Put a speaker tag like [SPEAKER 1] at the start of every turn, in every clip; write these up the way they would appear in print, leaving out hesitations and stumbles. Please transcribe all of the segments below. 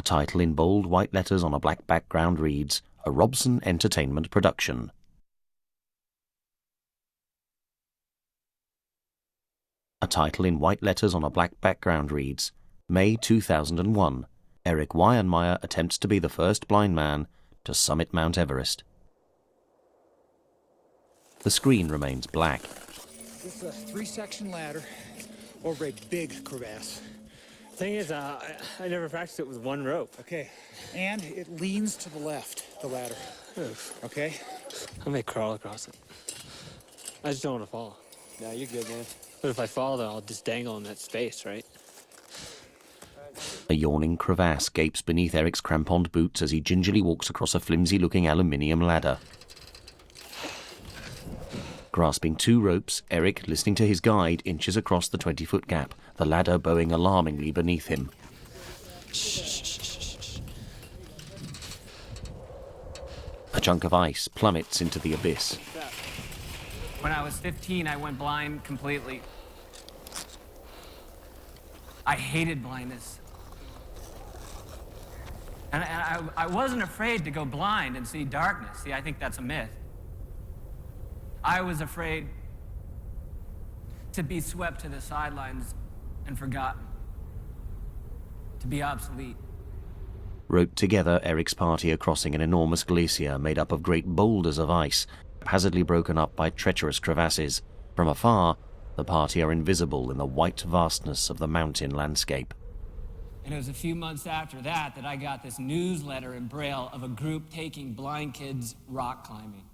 [SPEAKER 1] title in bold white letters on a black background reads, "A Robson Entertainment Production." A title in white letters on a black background reads, May 2001, Eric Weihenmayer attempts to be the first blind man to summit Mount Everest. The screen remains black.
[SPEAKER 2] It's a 3-section ladder over a big crevasse.
[SPEAKER 3] Thing is, I never practiced it with one rope.
[SPEAKER 2] Okay, and it leans to the left, the ladder.
[SPEAKER 3] Oof.
[SPEAKER 2] Okay?
[SPEAKER 3] I may crawl across it. I just don't want to fall.
[SPEAKER 4] No, you're good, man.
[SPEAKER 3] But if I fall, then I'll just dangle in that space, right?
[SPEAKER 1] A yawning crevasse gapes beneath Eric's cramponed boots as he gingerly walks across a flimsy-looking aluminium ladder. Grasping 2 ropes, Eric, listening to his guide, inches across the 20-foot gap, the ladder bowing alarmingly beneath him. A chunk of ice plummets into the abyss.
[SPEAKER 5] When I was 15, I went blind completely. I hated blindness. And I wasn't afraid to go blind and see darkness. See, I think that's a myth. I was afraid to be swept to the sidelines and forgotten, to be obsolete.
[SPEAKER 1] Roped together, Eric's party are crossing an enormous glacier made up of great boulders of ice, haphazardly broken up by treacherous crevasses. From afar, the party are invisible in the white vastness of the mountain landscape.
[SPEAKER 5] And it was a few months after that I got this newsletter in Braille of a group taking blind kids rock climbing.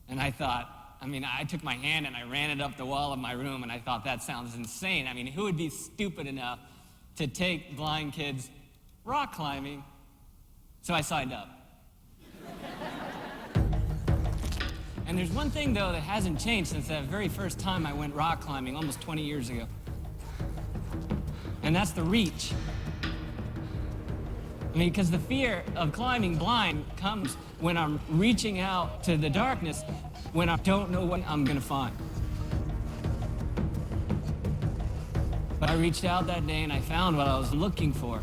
[SPEAKER 5] And I thought, I took my hand and I ran it up the wall of my room, and I thought, that sounds insane. Who would be stupid enough to take blind kids rock climbing? So I signed up. And there's one thing, though, that hasn't changed since that very first time I went rock climbing almost 20 years ago. And that's the reach. Because the fear of climbing blind comes when I'm reaching out to the darkness, when I don't know what I'm gonna find. But I reached out that day and I found what I was looking for.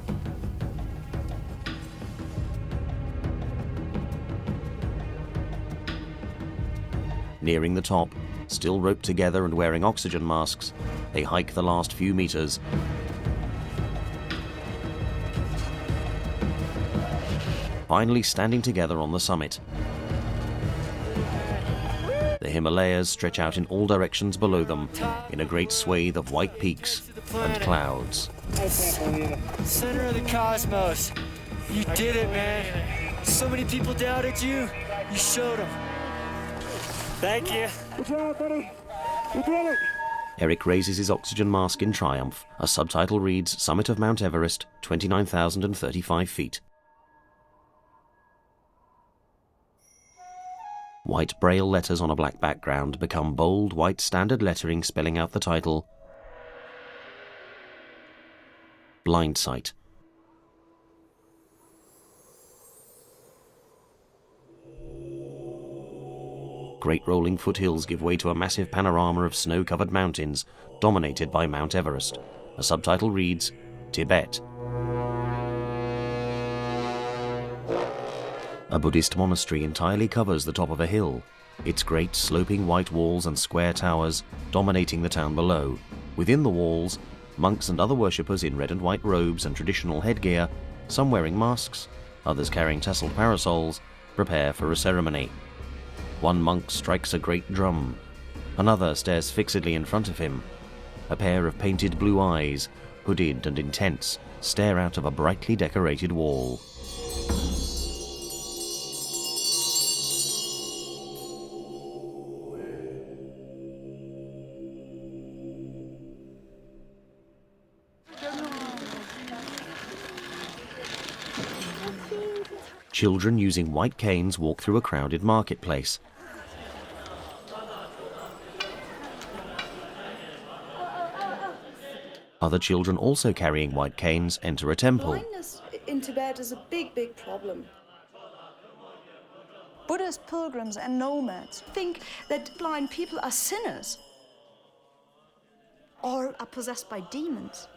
[SPEAKER 1] Nearing the top, still roped together and wearing oxygen masks, they hike the last few meters. Finally standing together on the summit. The Himalayas stretch out in all directions below them, in a great swathe of white peaks and clouds.
[SPEAKER 4] Center of the cosmos. You did it, man. So many people doubted you. You showed them. Thank you.
[SPEAKER 2] Good job, buddy. You did it.
[SPEAKER 1] Eric raises his oxygen mask in triumph. A subtitle reads, Summit of Mount Everest, 29,035 feet. White braille letters on a black background become bold white standard lettering spelling out the title, Blind Sight. Great rolling foothills give way to a massive panorama of snow-covered mountains, dominated by Mount Everest. A subtitle reads, Tibet. A Buddhist monastery entirely covers the top of a hill, its great sloping white walls and square towers dominating the town below. Within the walls, monks and other worshippers in red and white robes and traditional headgear, some wearing masks, others carrying tasseled parasols, prepare for a ceremony. One monk strikes a great drum. Another stares fixedly in front of him. A pair of painted blue eyes, hooded and intense, stare out of a brightly decorated wall. Children using white canes walk through a crowded marketplace. Other children also carrying white canes enter a temple.
[SPEAKER 6] Blindness in Tibet is a big, big problem. Buddhist pilgrims and nomads think that blind people are sinners or are possessed by demons.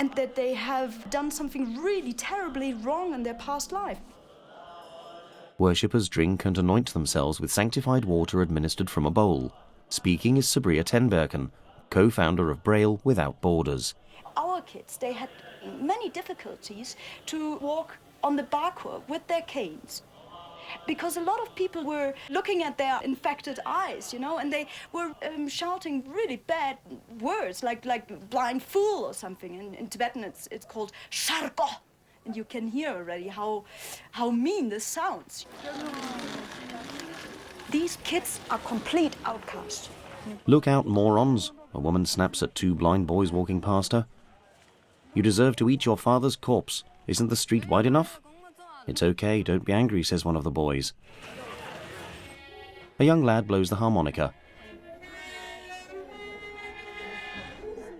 [SPEAKER 6] and that they have done something really terribly wrong in their past life.
[SPEAKER 1] Worshippers drink and anoint themselves with sanctified water administered from a bowl. Speaking is Sabria Tenberken, co-founder of Braille Without Borders.
[SPEAKER 6] Our kids, they had many difficulties to walk on the parkour with their canes, because a lot of people were looking at their infected eyes, and they were shouting really bad words like blind fool or something. In Tibetan it's called sharko, and you can hear already how mean this sounds. These kids are complete outcasts.
[SPEAKER 1] Look out, morons, a woman snaps at two blind boys walking past her. You deserve to eat your father's corpse. Isn't the street wide enough? It's okay, don't be angry, says one of the boys. A young lad blows the harmonica.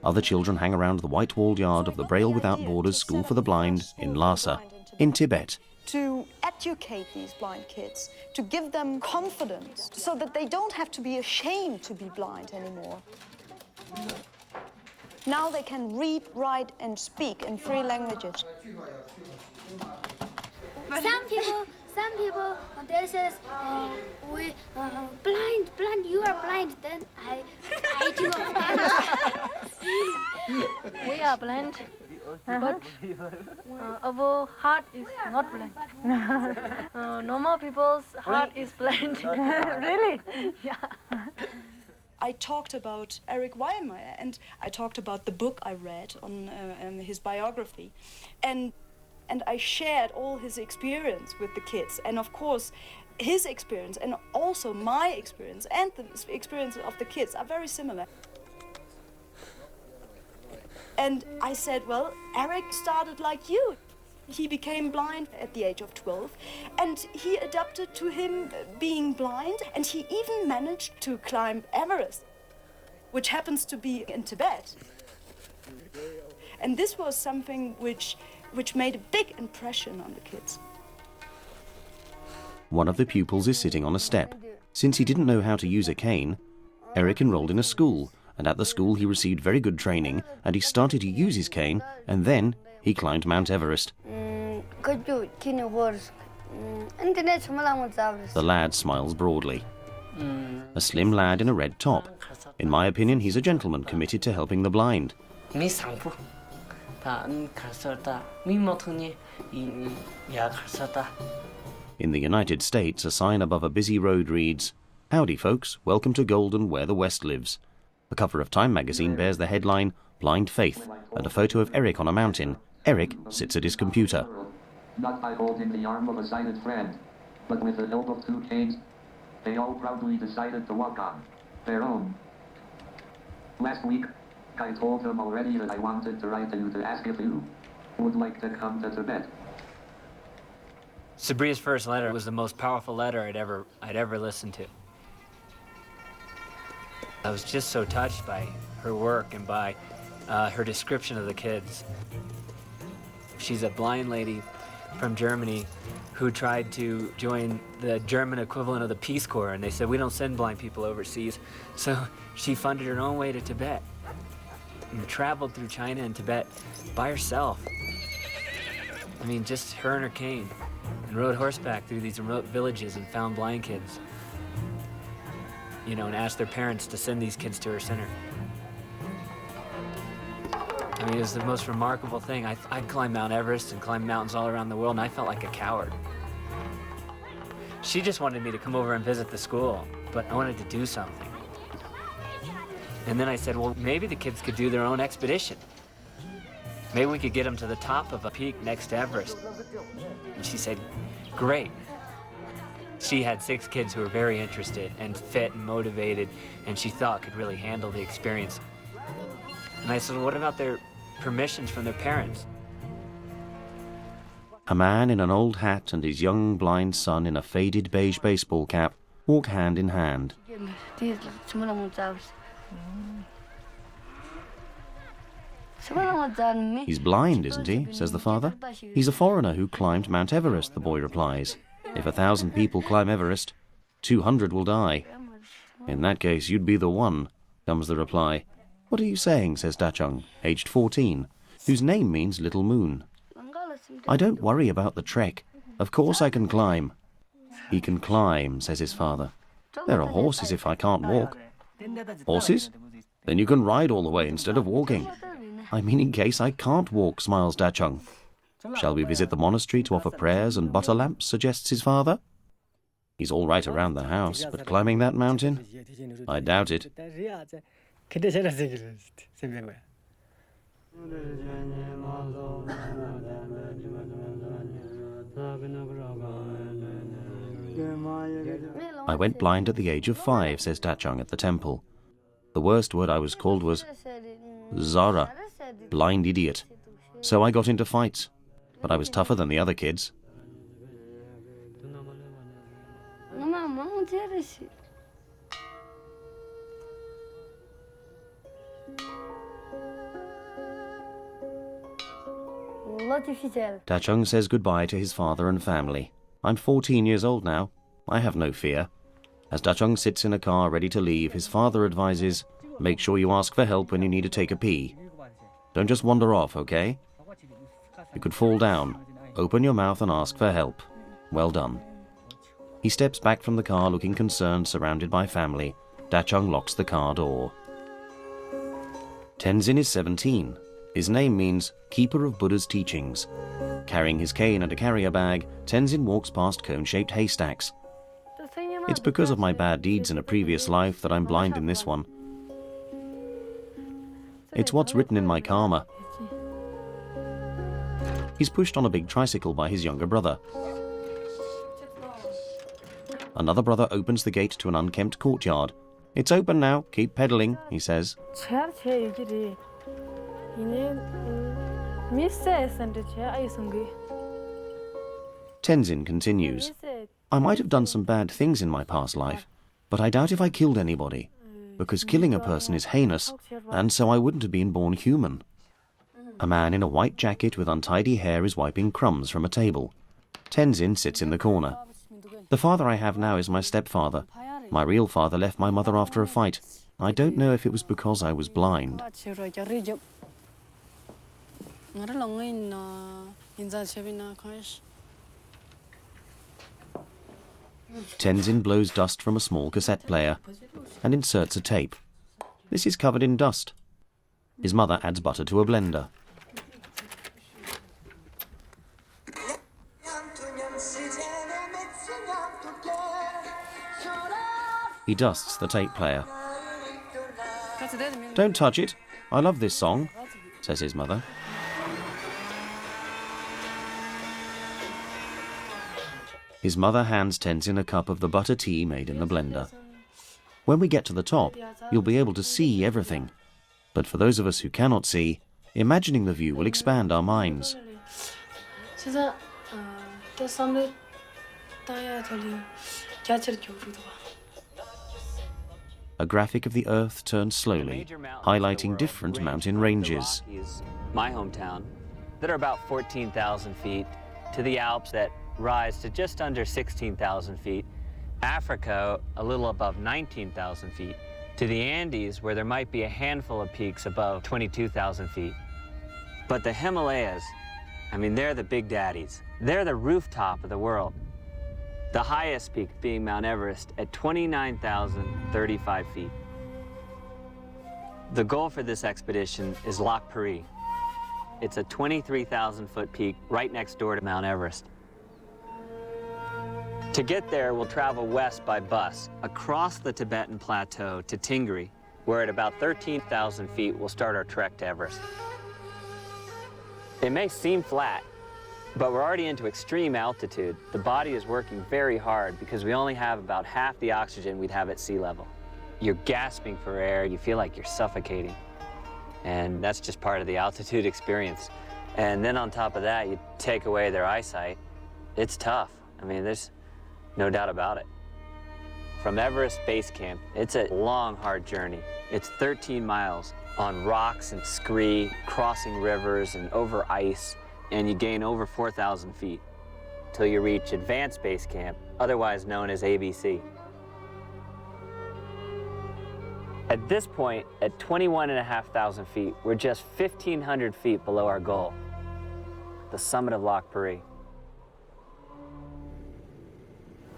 [SPEAKER 1] Other children hang around the white-walled yard of the Braille Without Borders School for the Blind in Lhasa, in Tibet.
[SPEAKER 6] To educate these blind kids, to give them confidence, so that they don't have to be ashamed to be blind anymore. Now they can read, write, and speak in 3 languages.
[SPEAKER 7] Some people, they says, we blind, you are blind. Then I do.
[SPEAKER 8] We are blind, but our heart is not blind. Normal people's heart is blind. Really? Yeah.
[SPEAKER 6] I talked about Eric Weilmeyer, and I talked about the book I read on his biography. And I shared all his experience with the kids. And of course, his experience and also my experience and the experience of the kids are very similar. And I said, well, Eric started like you. He became blind at the age of 12, and he adapted to him being blind, and he even managed to climb Everest, which happens to be in Tibet. And this was something which made a big impression on the kids.
[SPEAKER 1] One of the pupils is sitting on a step. Since he didn't know how to use a cane, Eric enrolled in a school, and at the school he received very good training, and he started to use his cane, and then he climbed Mount Everest. The lad smiles broadly. A slim lad in a red top. In my opinion, he's a gentleman committed to helping the blind. In the United States, a sign above a busy road reads, "Howdy folks, welcome to Golden, where the West lives." The cover of Time magazine bears the headline, "Blind Faith," and a photo of Eric on a mountain. Eric sits at his computer.
[SPEAKER 9] Not by holding the arm of a sighted friend, but with the help of 2 canes, they all proudly decided to walk on their own. Last week, I told them already that I wanted to write to you to ask if you would like to come to Tibet.
[SPEAKER 5] Sabria's first letter was the most powerful letter I'd ever listened to. I was just so touched by her work and by her description of the kids. She's a blind lady from Germany who tried to join the German equivalent of the Peace Corps, and they said, we don't send blind people overseas. So she funded her own way to Tibet and traveled through China and Tibet by herself. I mean, just her and her cane, and rode horseback through these remote villages and found blind kids, and asked their parents to send these kids to her center. I mean, it was the most remarkable thing. I'd climbed Mount Everest and climbed mountains all around the world, and I felt like a coward. She just wanted me to come over and visit the school, but I wanted to do something. And then I said, well, maybe the kids could do their own expedition. Maybe we could get them to the top of a peak next to Everest. And she said, great. She had 6 kids who were very interested and fit and motivated, and she thought could really handle the experience. And I said, well, what about their permissions from their parents?
[SPEAKER 1] A man in an old hat and his young blind son in a faded beige baseball cap walk hand in hand. He's blind, isn't he? Says the father. He's a foreigner who climbed Mount Everest, the boy replies. If 1,000 people climb Everest, 200 will die. In that case, you'd be the one, comes the reply. What are you saying, says Dachung, aged 14. whose name means Little Moon. I don't worry about the trek. Of course I can climb. He can climb, says his father. There are horses if I can't walk. Horses? Then you can ride all the way instead of walking. I mean in case I can't walk, smiles Dachung. Shall we visit the monastery to offer prayers and butter lamps, suggests his father. He's all right around the house, but climbing that mountain? I doubt it. I went blind at the age of 5, says Dachung at the temple. The worst word I was called was Zara, blind idiot. So I got into fights, but I was tougher than the other kids. Dachung says goodbye to his father and family. I'm 14 years old now. I have no fear. As Dachung sits in a car ready to leave, his father advises, make sure you ask for help when you need to take a pee. Don't just wander off, okay? You could fall down. Open your mouth and ask for help. Well done. He steps back from the car looking concerned, surrounded by family. Dachung locks the car door. Tenzin is 17. His name means Keeper of Buddha's Teachings. Carrying his cane and a carrier bag, Tenzin walks past cone-shaped haystacks. It's because of my bad deeds in a previous life that I'm blind in this one. It's what's written in my karma. He's pushed on a big tricycle by his younger brother. Another brother opens the gate to an unkempt courtyard. It's open now, keep pedaling, he says. Tenzin continues. I might have done some bad things in my past life, but I doubt if I killed anybody, because killing a person is heinous, and so I wouldn't have been born human. A man in a white jacket with untidy hair is wiping crumbs from a table. Tenzin sits in the corner. The father I have now is my stepfather. My real father left my mother after a fight. I don't know if it was because I was blind. Tenzin blows dust from a small cassette player and inserts a tape. This is covered in dust. His mother adds butter to a blender. He dusts the tape player. Don't touch it. I love this song, says his mother. His mother hands Tenzin a cup of the butter tea made in the blender. When we get to the top, you'll be able to see everything. But for those of us who cannot see, imagining the view will expand our minds. A graphic of the earth turns slowly, highlighting different mountain ranges.
[SPEAKER 10] My hometown, that are about 14,000 feet, to the Alps that rise to just under 16,000 feet, Africa a little above 19,000 feet, to the Andes where there might be a handful of peaks above 22,000 feet. But the Himalayas, I mean, they're the big daddies. They're the rooftop of the world. The highest peak being Mount Everest at 29,035 feet. The goal for this expedition is Lac Paris. It's a 23,000-foot peak right next door to Mount Everest. To get there, we'll travel west by bus across the Tibetan plateau to Tingri, where at about 13,000 feet we'll start our trek to Everest. It may seem flat, but we're already into extreme altitude. The body is working very hard because we only have about half the oxygen we'd have at sea level. You're gasping for air, you feel like you're suffocating. And that's just part of the altitude experience. And then on top of that, you take away their eyesight. It's tough. I mean, there's no doubt about it. From Everest Base Camp, it's a long, hard journey. It's 13 miles on rocks and scree, crossing rivers and over ice, and you gain over 4,000 feet till you reach Advanced Base Camp, otherwise known as ABC. At this point, at 21,500 feet, we're just 1,500 feet below our goal, the summit of Loch Paree.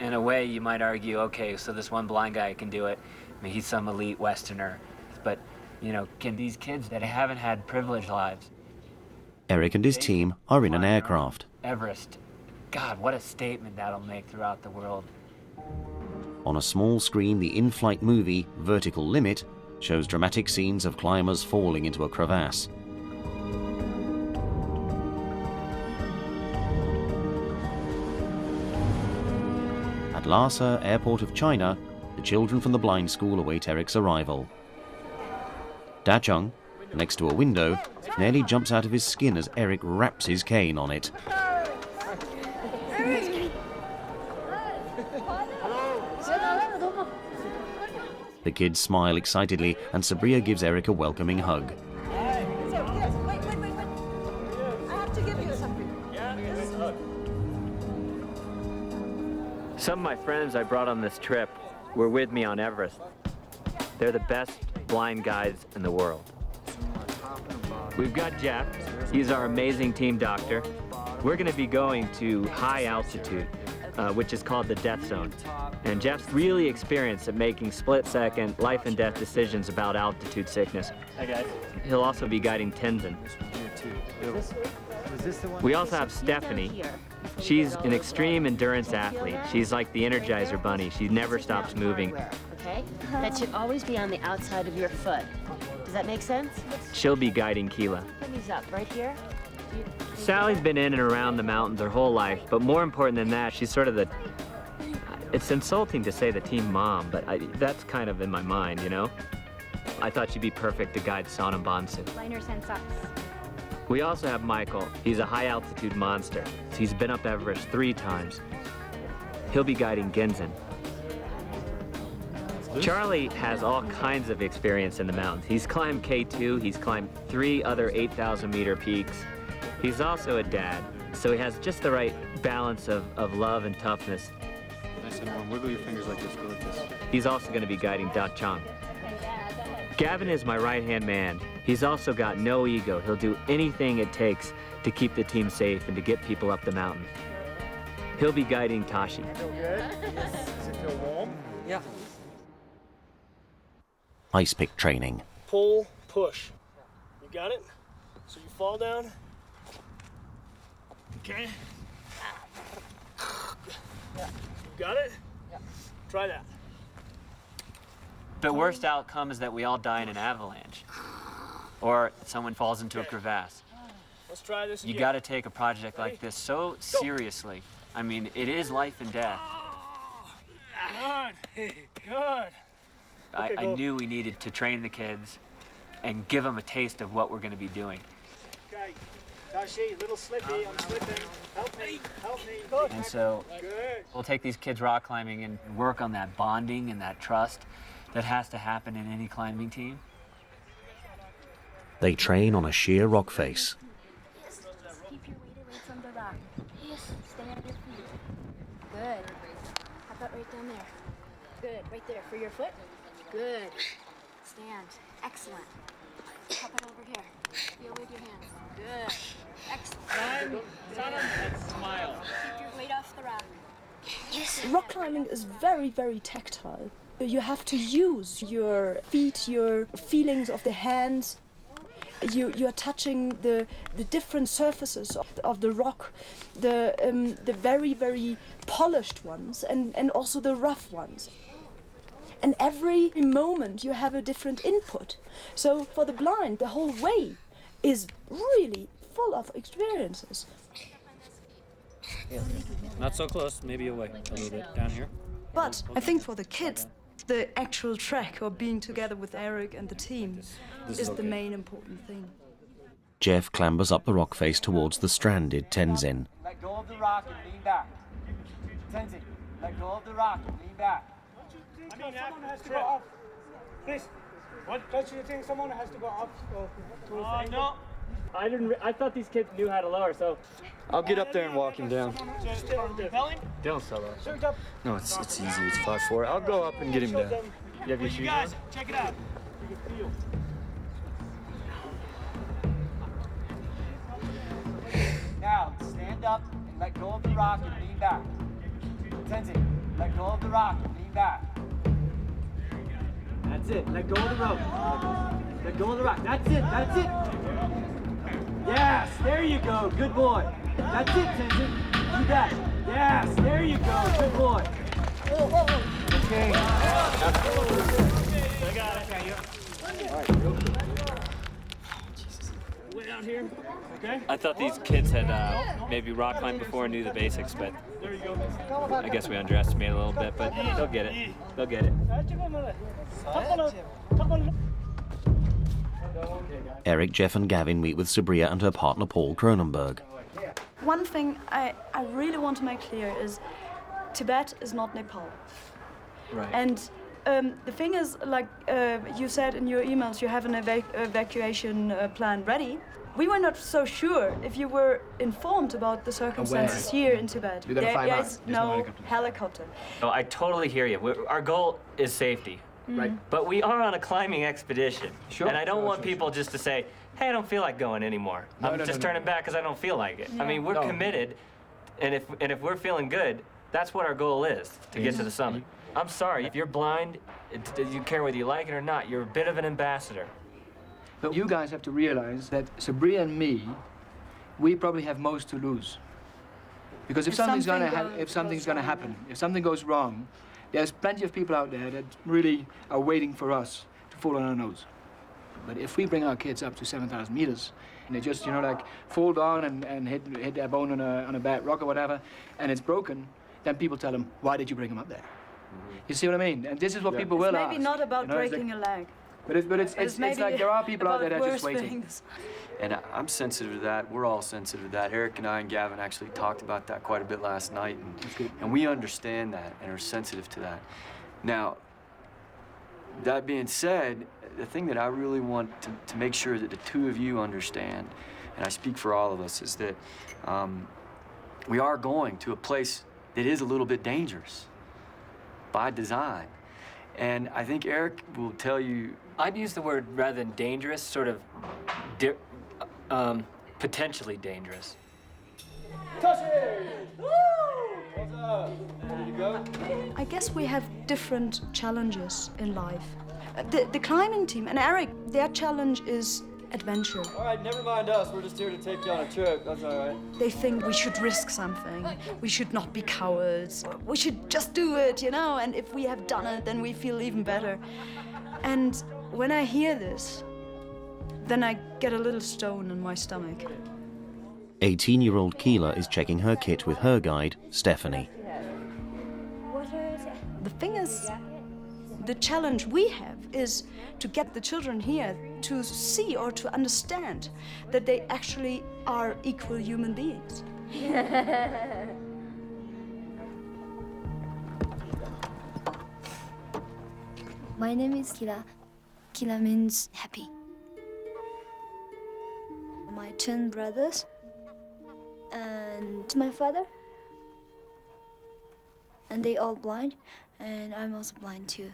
[SPEAKER 10] In a way, you might argue, okay, so this one blind guy can do it. I mean, he's some elite Westerner. But, you know, can these kids that haven't had privileged lives?
[SPEAKER 1] Eric and his team are in an aircraft.
[SPEAKER 10] Everest. God, what a statement that'll make throughout the world.
[SPEAKER 1] On a small screen, the in-flight movie, Vertical Limit, shows dramatic scenes of climbers falling into a crevasse. At Lhasa, airport of China, the children from the blind school await Eric's arrival. Da Chung, next to a window, nearly jumps out of his skin as Eric wraps his cane on it. The kids smile excitedly, and Sabria gives Eric a welcoming hug.
[SPEAKER 6] Wait. I have to give you something.
[SPEAKER 10] Some of my friends I brought on this trip were with me on Everest. They're the best blind guides in the world. We've got Jeff. He's our amazing team doctor. We're going to be going to high altitude, which is called the death zone. And Jeff's really experienced at making split-second, life-and-death decisions about altitude sickness.
[SPEAKER 3] Hi, guys.
[SPEAKER 10] He'll also be guiding Tenzin. We also have Stephanie. She's an extreme endurance athlete. She's like the Energizer Bunny. She never stops moving.
[SPEAKER 11] Okay? That should always be on the outside of your foot. Does that make sense?
[SPEAKER 10] She'll be guiding Keela.
[SPEAKER 11] Knees up, right here.
[SPEAKER 10] Sally's been in and around the mountains her whole life, but more important than that, she's sort of the... It's insulting to say the team mom, but that's kind of in my mind, you know? I thought she'd be perfect to guide Sonam Bonsu.
[SPEAKER 7] Liners and socks.
[SPEAKER 10] We also have Michael. He's a high-altitude monster. He's been up Everest 3 times. He'll be guiding Genzin. Charlie has all kinds of experience in the mountains. He's climbed K2, he's climbed 3 other 8,000-meter peaks. He's also a dad, so he has just the right balance of love and toughness.
[SPEAKER 3] Nice and warm. Wiggle your fingers like this. Go like this.
[SPEAKER 10] He's also going to be guiding Da Chang. Gavin is my right-hand man. He's also got no ego. He'll do anything it takes to keep the team safe and to get people up the mountain. He'll be guiding Tashi.
[SPEAKER 2] Feel good? Does it feel warm?
[SPEAKER 3] Yeah.
[SPEAKER 1] Ice pick training.
[SPEAKER 12] Pull, push. You got it? So you fall down. Okay. You got it? Yeah. Try that.
[SPEAKER 10] The worst outcome is that we all die in an avalanche. Or someone falls into a crevasse.
[SPEAKER 12] Let's try this again.
[SPEAKER 10] You got to take a project like this so seriously. I mean, it is life and death.
[SPEAKER 12] Good. Good.
[SPEAKER 10] I knew we needed to train the kids and give them a taste of what we're going to be doing.
[SPEAKER 12] Okay. Tashi, little slippy. I'm slipping. Help me. Help me. Good.
[SPEAKER 10] And so
[SPEAKER 12] Good.
[SPEAKER 10] we'll take these kids rock climbing and work on that bonding and that trust that has to happen in any climbing team.
[SPEAKER 1] They train on a sheer rock face.
[SPEAKER 7] Yes. Keep your weight away from the rock. Yes. Stay on your feet. Good. How about right down there? Good. Right there for your foot. Good. Stand. Excellent. Pop it over here. Feel with your hands. Good. Excellent.
[SPEAKER 10] Smile.
[SPEAKER 7] Keep your weight off the rock. Yes.
[SPEAKER 6] Rock climbing is very, very tactile. You have to use your feet, your feelings of the hands. You're touching the different surfaces of the rock, the very, very polished ones and also the rough ones. And every moment you have a different input. So for the blind, the whole way is really full of experiences.
[SPEAKER 3] Not so close. Maybe away a little bit. Down here.
[SPEAKER 6] But I think for the kids, the actual trek or being together with Eric and the team is the main important thing.
[SPEAKER 1] Jeff clambers up the rock face towards the stranded Tenzin.
[SPEAKER 13] Let go of the rock and lean back. Tenzin, let go of the rock and lean back.
[SPEAKER 12] I mean, someone has to go up. Please. What? Don't you think someone has to go up? No.
[SPEAKER 10] I thought these kids knew how to lower, so...
[SPEAKER 13] I'll get up there and walk him down.
[SPEAKER 10] Don't solo.
[SPEAKER 13] No, it's easy. It's 5'4". I'll go up and get him down.
[SPEAKER 10] You have your shoes
[SPEAKER 12] Guys, check it out.
[SPEAKER 13] Now, stand up and let go of the rock and lean back. Tenzin, let go of the rock and lean back. That's it. Let go of the rope. Let go of the rock. That's it. That's it. Yes, there you go. Good boy. That's it, Tenzin. Do that. Yes, there you go. Good boy. Okay.
[SPEAKER 3] I got it.
[SPEAKER 13] All right, real quick.
[SPEAKER 3] Way out here. Okay.
[SPEAKER 10] I thought these kids had maybe rock climbed before and knew the basics, but
[SPEAKER 3] There you go.
[SPEAKER 10] I guess we underestimated a little bit, but they'll get it. They'll get it.
[SPEAKER 1] Eric, Jeff and Gavin meet with Sabria and her partner Paul Cronenberg.
[SPEAKER 6] One thing I really want to make clear is Tibet is not Nepal.
[SPEAKER 10] Right.
[SPEAKER 6] And the thing is, like you said in your emails, you have an evacuation plan ready. We were not so sure if you were informed about the circumstances here in Tibet.
[SPEAKER 14] You're gonna find out.
[SPEAKER 6] There is
[SPEAKER 14] There's no
[SPEAKER 6] no
[SPEAKER 14] helicopter.
[SPEAKER 6] helicopter.
[SPEAKER 10] No, I totally hear you. Our goal is safety.
[SPEAKER 14] Right.
[SPEAKER 10] But we are on a climbing expedition.
[SPEAKER 14] Sure.
[SPEAKER 10] And I don't
[SPEAKER 14] Sure,
[SPEAKER 10] want
[SPEAKER 14] sure,
[SPEAKER 10] people just to say, hey, I don't feel like going anymore. I'm
[SPEAKER 14] no,
[SPEAKER 10] just
[SPEAKER 14] no,
[SPEAKER 10] turning back because I don't feel like it. I mean, we're
[SPEAKER 14] No.
[SPEAKER 10] committed, and if we're feeling good, that's what our goal is, to get to the summit. I'm sorry, if you're blind, you care whether you like it or not, you're a bit of an ambassador.
[SPEAKER 14] But you guys have to realize that Sabria and me, we probably have most to lose. Because if something's gonna happen, if something goes wrong, there's plenty of people out there that really are waiting for us to fall on our nose. But if we bring our kids up to 7,000 meters, and they just, like, fall down and hit their bone on a bad rock or whatever, and it's broken, then people tell them, why did you bring them up there? You see what I mean? And this is what people will ask.
[SPEAKER 6] Maybe not about
[SPEAKER 14] it's
[SPEAKER 6] breaking
[SPEAKER 14] like,
[SPEAKER 6] a leg.
[SPEAKER 14] But it's like there are people out there that are just waiting.
[SPEAKER 6] Things.
[SPEAKER 15] And I'm sensitive to that. We're all sensitive to that. Eric and I and Gavin actually talked about that quite a bit last night. And we understand that and are sensitive to that. Now, that being said, the thing that I really want to make sure that the two of you understand, and I speak for all of us, is that we are going to a place that is a little bit dangerous by design. And I think Eric will tell you...
[SPEAKER 10] I'd use the word, rather than dangerous, sort of potentially dangerous.
[SPEAKER 13] Touch it! Woo! What's up? Ready to go?
[SPEAKER 6] I guess we have different challenges in life. The climbing team and Eric, their challenge is adventure.
[SPEAKER 13] All right, never mind us. We're just here to take you on a trip. That's all right.
[SPEAKER 6] They think we should risk something. We should not be cowards. We should just do it, and if we have done it, then we feel even better. And when I hear this, then I get a little stone in my stomach.
[SPEAKER 1] 18-year-old Keela is checking her kit with her guide, Stephanie.
[SPEAKER 6] The thing is, the challenge we have is to get the children here to see or to understand that they actually are equal human beings.
[SPEAKER 7] My name is Kila. Kila means happy. My twin brothers and my father. And they all blind, and I'm also blind too.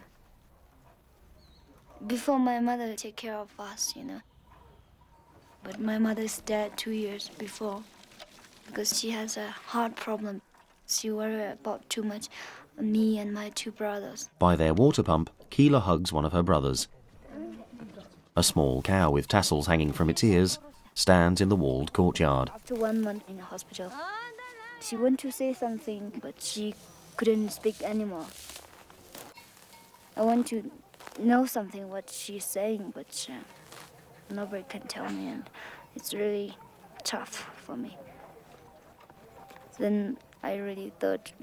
[SPEAKER 7] Before my mother take care of us, But my mother's dead 2 years before because she has a heart problem. She worried about too much me and my two brothers.
[SPEAKER 1] By their water pump, Keela hugs one of her brothers. A small cow with tassels hanging from its ears stands in the walled courtyard.
[SPEAKER 7] After 1 month in the hospital, she wanted to say something, but she couldn't speak anymore. I want to know something what she's saying, but nobody can tell me, and it's really tough for me. Then I really thought,